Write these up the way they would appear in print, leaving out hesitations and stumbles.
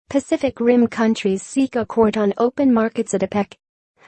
Pacific Rim countries seek accord on open markets at APEC.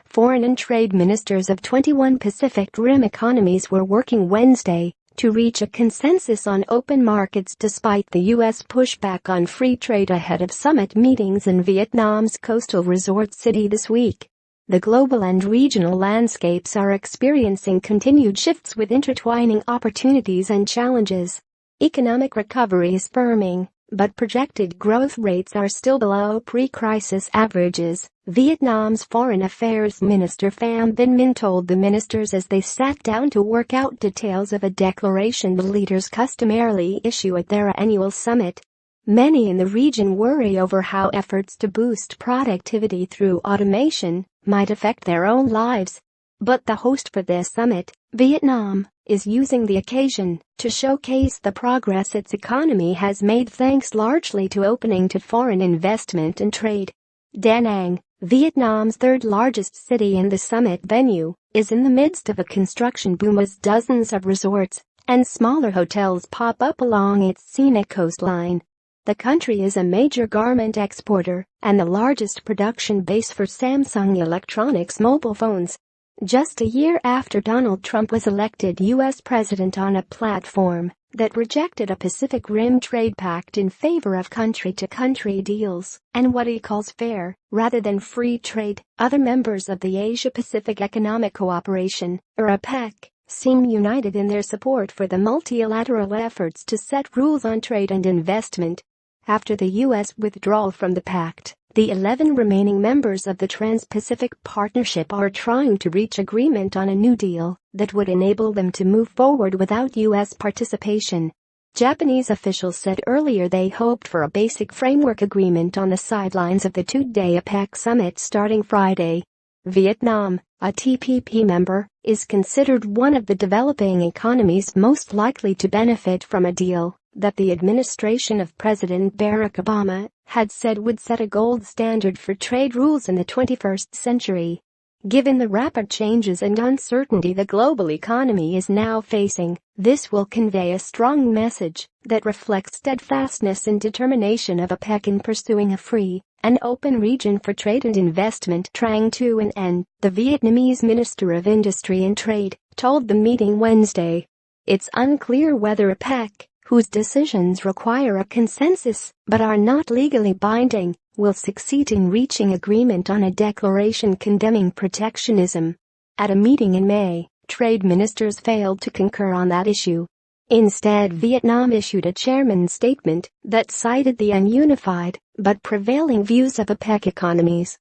Foreign and trade ministers of 21 Pacific Rim economies were working Wednesday to reach a consensus on open markets despite the U.S. pushback on free trade ahead of summit meetings in Vietnam's coastal resort city this week. The global and regional landscapes are experiencing continued shifts with intertwining opportunities and challenges. Economic recovery is firming, but projected growth rates are still below pre-crisis averages, Vietnam's Foreign Affairs Minister Pham Binh Minh told the ministers as they sat down to work out details of a declaration the leaders customarily issue at their annual summit. Many in the region worry over how efforts to boost productivity through automation might affect their own lives. But the host for this summit, Vietnam, is using the occasion to showcase the progress its economy has made thanks largely to opening to foreign investment and trade. Da Nang, Vietnam's third-largest city and the summit venue, is in the midst of a construction boom as dozens of resorts and smaller hotels pop up along its scenic coastline. The country is a major garment exporter and the largest production base for Samsung Electronics mobile phones. Just a year after Donald Trump was elected U.S. president on a platform that rejected a Pacific Rim trade pact in favor of country-to-country deals and what he calls fair, rather than free trade, other members of the Asia-Pacific Economic Cooperation, or APEC, seem united in their support for the multilateral efforts to set rules on trade and investment. After the U.S. withdrawal from the pact, the 11 remaining members of the Trans-Pacific Partnership are trying to reach agreement on a new deal that would enable them to move forward without U.S. participation. Japanese officials said earlier they hoped for a basic framework agreement on the sidelines of the two-day APEC summit starting Friday. Vietnam, a TPP member, is considered one of the developing economies most likely to benefit from a deal that the administration of President Barack Obama had said would set a gold standard for trade rules in the 21st century. Given the rapid changes and uncertainty the global economy is now facing, this will convey a strong message that reflects steadfastness and determination of APEC in pursuing a free and open region for trade and investment. Trang Thu Anh, the Vietnamese Minister of Industry and Trade, told the meeting Wednesday. It's unclear whether APEC, whose decisions require a consensus but are not legally binding, will succeed in reaching agreement on a declaration condemning protectionism. At a meeting in May, trade ministers failed to concur on that issue. Instead, Vietnam issued a chairman's statement that cited the ununified but prevailing views of APEC economies